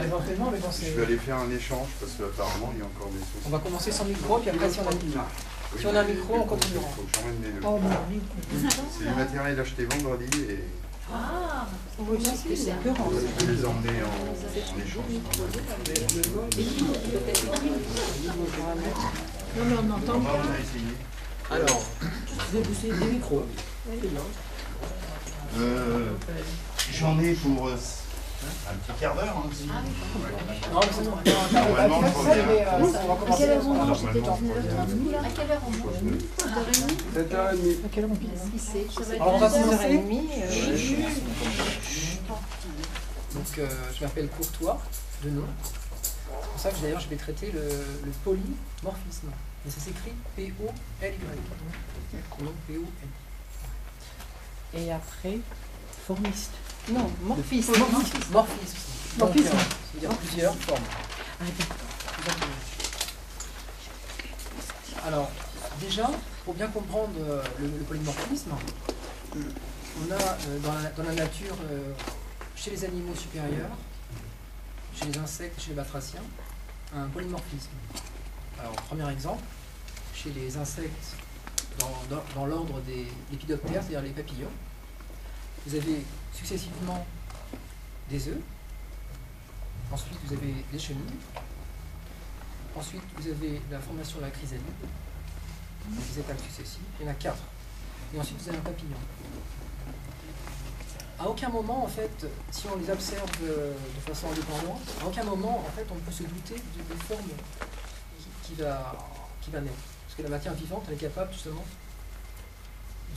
Éventuellement, mais bon, je vais aller faire un échange parce qu'apparemment il y a encore des soucis. on va commencer sans micro, puis après si on a un micro. Si on a un micro, on continuera. Il faut que j'emmène mes deux. Oh, C'est du matériel acheté vendredi et Ah, oui, c'est écœurant. je vais les emmener en échange. non, mais on entend bien. Alors, c'est des micros. J'en ai pour un petit quart d'heure. Hein, si. Non, mais c'est bon. Normalement, je reviens. On va commencer. À quelle heure on mange? Normalement, À quelle heure on mange? 7h30. À quelle heure on pile? Alors, on va commencer. Donc, je m'appelle Courtois, de nom. C'est pour ça que d'ailleurs je vais traiter le polymorphisme. Et ça s'écrit P-O-L-Y. Donc P-O-L. Et après, formiste. Non, morphisme. Morphisme. Morphisme. C'est-à-dire plusieurs formes. Ah, d'accord. Alors, déjà, pour bien comprendre le polymorphisme, on a dans la nature, chez les animaux supérieurs, chez les insectes, chez les batraciens, un polymorphisme. Alors, premier exemple, chez les insectes, dans l'ordre des lépidoptères, c'est-à-dire les papillons, vous avez successivement des œufs, ensuite vous avez des chenilles, ensuite vous avez la formation de la chrysalide, des étapes successives, il y en a 4, et ensuite vous avez un papillon. À aucun moment, en fait, si on les observe de façon indépendante, à aucun moment, en fait, on peut se douter des formes qui va naître. Parce que la matière vivante, elle est capable, justement,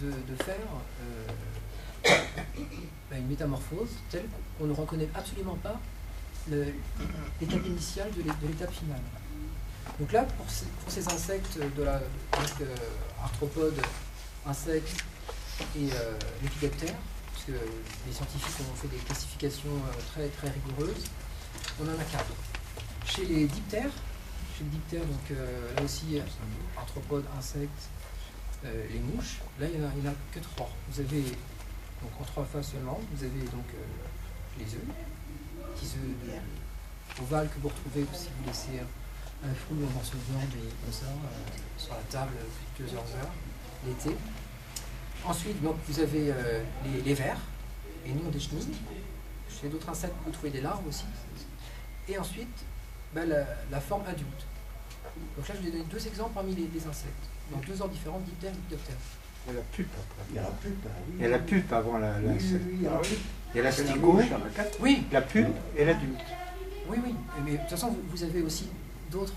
de faire une métamorphose telle qu'on ne reconnaît absolument pas l'étape initiale de l'étape finale. Donc là, pour ces insectes arthropodes, insectes et lépidoptères, parce que les scientifiques ont fait des classifications très, très rigoureuses, on en a 4. Chez les diptères, donc là aussi, arthropodes, insectes, les mouches, là il n'y en a que 3. Vous avez, donc en 3 phases seulement, vous avez donc les œufs, petits œufs ovales que vous retrouvez si vous laissez un fruit ou un morceau de viande comme ça, sur la table depuis plusieurs heures, l'été. Ensuite, donc, vous avez les vers, et non des chenilles. Chez d'autres insectes, vous trouvez des larves aussi. Et ensuite, la forme adulte. Donc là, je vais donner 2 exemples parmi les insectes. Dans 2 ordres différents, diptères et lépidoptères. Il y a la pulpe après. Il y a la pulpe. Il y a la pulpe avant l'insecte. Il y a l'asticot, oui. La pulpe et l'adulte. Oui, oui. Mais de toute façon, vous avez aussi d'autres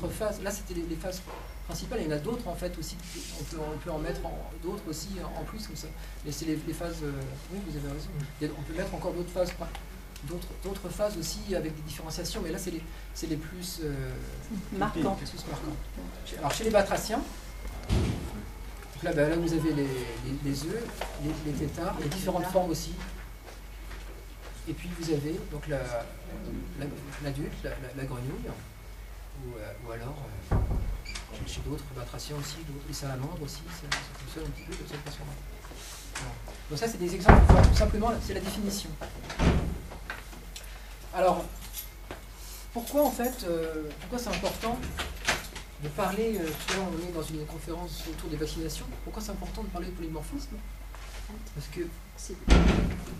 phases. Là, c'était les phases principales. Il y en a d'autres, en fait, aussi. On peut en mettre d'autres aussi en plus, comme ça. Mais c'est les phases... oui, vous avez raison. On peut mettre encore d'autres phases. D'autres phases aussi avec des différenciations, mais là c'est les plus marquantes. Alors chez les batraciens, là vous avez les œufs, les têtards, les différentes formes aussi. Et puis vous avez donc l'adulte, la grenouille, ou alors chez d'autres batraciens aussi, les salamandres aussi, ça fonctionne un petit peu de cette façon-là. Donc ça c'est des exemples, tout simplement c'est la définition. Alors, pourquoi en fait, pourquoi c'est important de parler, tout à l'heure on est dans une conférence autour des vaccinations, pourquoi c'est important de parler de polymorphisme? Parce que...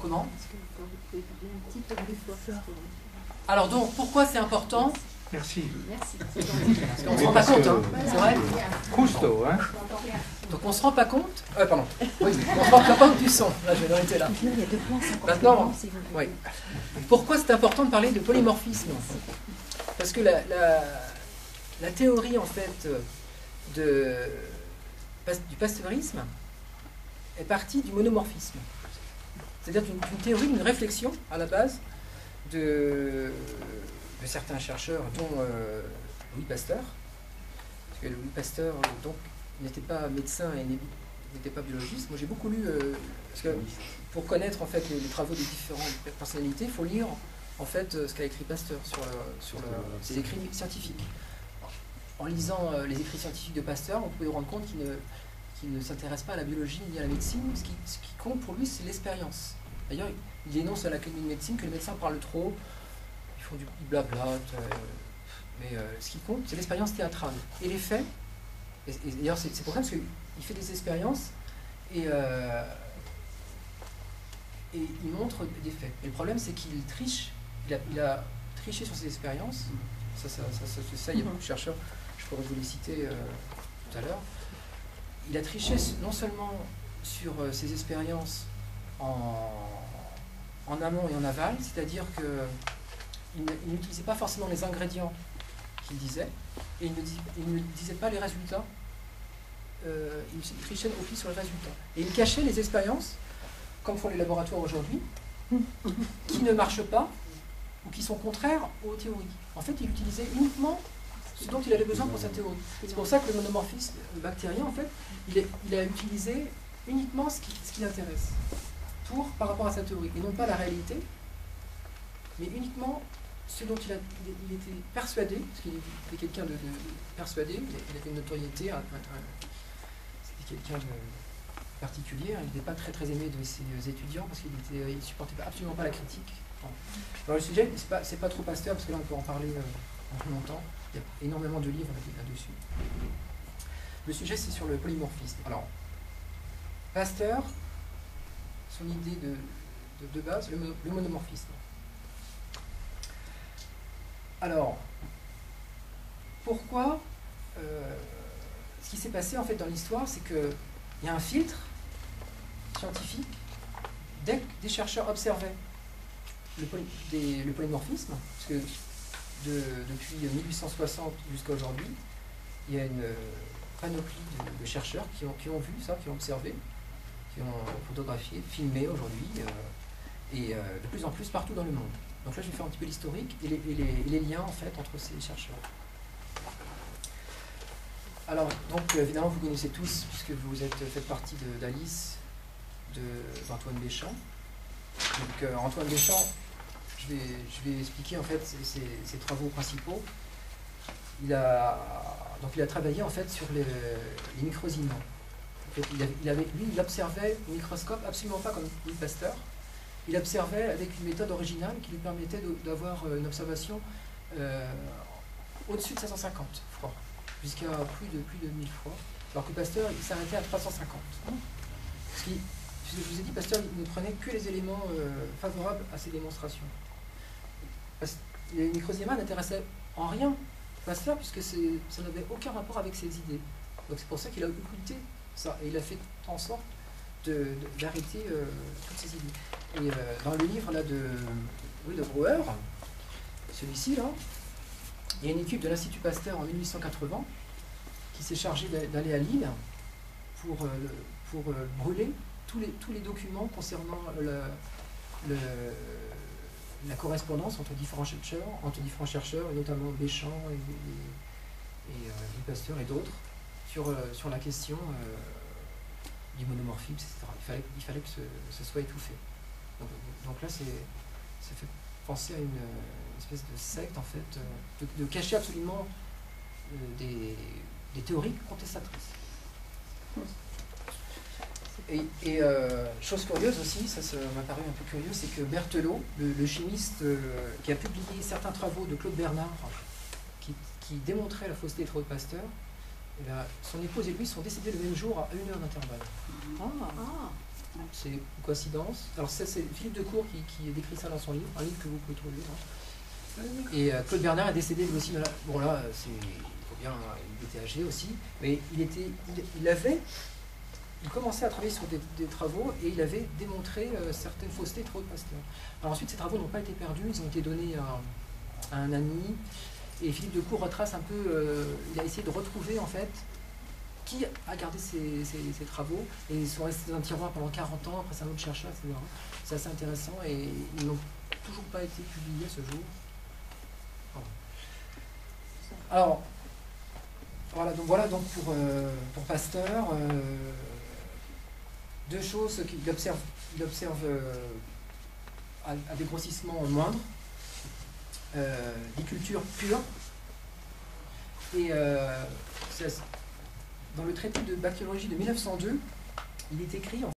Comment? Alors donc, pourquoi c'est important? Merci. Parce qu'on ne se rend pas compte, hein, c'est vrai? Cousteau, hein? Donc on ne se rend pas compte, pardon, oui, on ne se rend pas compte du son, là je vais arrêter là. Maintenant, oui. Pourquoi c'est important de parler de polymorphisme? Parce que la théorie en fait du pasteurisme est partie du monomorphisme. C'est-à-dire d'une théorie, d'une réflexion à la base de certains chercheurs, dont Louis Pasteur. Parce que Louis Pasteur, donc, n'était pas médecin et n'était pas biologiste. Moi j'ai beaucoup lu, parce que pour connaître en fait les travaux des différentes personnalités, il faut lire en fait ce qu'a écrit Pasteur sur ses écrits scientifiques. En lisant les écrits scientifiques de Pasteur, on pouvait se rendre compte qu'il qu'il ne s'intéresse pas à la biologie ni à la médecine. Ce qui compte pour lui, c'est l'expérience. D'ailleurs, il dénonce à l'Académie de médecine que les médecins parlent trop, ils font du blabla, mais ce qui compte, c'est l'expérience théâtrale. Et les faits, et d'ailleurs c'est pour ça parce qu'il fait des expériences et il montre des faits. Et le problème, c'est qu'il triche, il a triché sur ses expériences. Ça, il y a beaucoup de chercheurs, je pourrais vous les citer tout à l'heure. Il a triché non seulement sur ses expériences en amont et en aval, c'est-à-dire qu'il n'utilisait pas forcément les ingrédients qu'il disait, et il ne disait pas les résultats, il trichait aussi sur les résultats. Et il cachait les expériences, comme font les laboratoires aujourd'hui, qui ne marchent pas ou qui sont contraires aux théories. En fait, il utilisait uniquement ce dont il avait besoin pour sa théorie. C'est pour ça que le monomorphisme bactérien, en fait, il a utilisé uniquement ce qui l'intéresse par rapport à sa théorie, et non pas la réalité, mais uniquement ce dont il était persuadé, parce qu'il était quelqu'un de persuadé, il avait une notoriété, c'était quelqu'un de particulier, il n'était pas très très aimé de ses étudiants, parce qu'il ne supportait absolument pas la critique. Alors le sujet, c'est pas trop Pasteur, parce que là on peut en parler longtemps, il y a énormément de livres là-dessus. Le sujet, c'est sur le polymorphisme. Alors, Pasteur, son idée de base, le monomorphisme. Alors, pourquoi ce qui s'est passé en fait dans l'histoire, c'est qu'il y a un filtre scientifique dès que des chercheurs observaient le polymorphisme, parce que depuis 1860 jusqu'à aujourd'hui, il y a une panoplie de chercheurs qui ont vu ça, qui ont observé, qui ont photographié, filmé aujourd'hui, et de plus en plus partout dans le monde. Donc là, je vais faire un petit peu l'historique et les liens en fait entre ces chercheurs. Alors, donc évidemment, vous connaissez tous, puisque vous faites partie d'Alice, d'Antoine Béchamp. Donc Antoine Béchamp, je vais expliquer en fait ses travaux principaux. Il a travaillé en fait sur les microsiments. En fait, il observait au microscope absolument pas comme Louis Pasteur. Il observait avec une méthode originale qui lui permettait d'avoir une observation au-dessus de 750 fois, jusqu'à plus de 1000 fois, alors que Pasteur, il s'arrêtait à 350. Parce que, je vous ai dit, Pasteur, il ne prenait que les éléments favorables à ses démonstrations. Les microsimats n'intéressaient en rien Pasteur, puisque ça n'avait aucun rapport avec ses idées. Donc c'est pour ça qu'il a occulté ça, et il a fait en sorte d'arrêter toutes ces idées. Et dans le livre là, de Brouwer, celui-ci là, il y a une équipe de l'Institut Pasteur en 1880 qui s'est chargée d'aller à Lille pour brûler tous les documents concernant la correspondance entre différents chercheurs, et notamment Béchamp et Pasteur et d'autres, sur la question du monomorphisme, etc. Il fallait que ce soit étouffé. Donc là, ça fait penser à une espèce de secte, en fait, de cacher absolument des théories contestatrices. Et chose curieuse aussi, ça m'a paru un peu curieux, c'est que Berthelot, le chimiste qui a publié certains travaux de Claude Bernard qui démontraient la fausseté des travaux de Pasteur, et bien, son épouse et lui sont décédés le même jour à 1 heure d'intervalle. C'est une coïncidence. Alors c'est Philippe Decourt qui décrit ça dans son livre, un livre que vous pouvez trouver. Et Claude Bernard est décédé lui aussi. Bon là, il était âgé aussi, mais il commençait à travailler sur des travaux et il avait démontré certaines faussetés des travaux de Pasteur. Alors ensuite, ces travaux n'ont pas été perdus, ils ont été donnés à un ami. Et Philippe Decourt retrace un peu, il a essayé de retrouver en fait qui a gardé ces travaux, et ils sont restés dans un tiroir pendant 40 ans, après c'est un autre chercheur, etc. C'est assez intéressant et ils n'ont toujours pas été publiés à ce jour. Alors, voilà donc pour Pasteur, deux choses qu'il observe. Il observe à des grossissements moindres, des cultures pures, et dans le traité de bactériologie de 1902, il est écrit en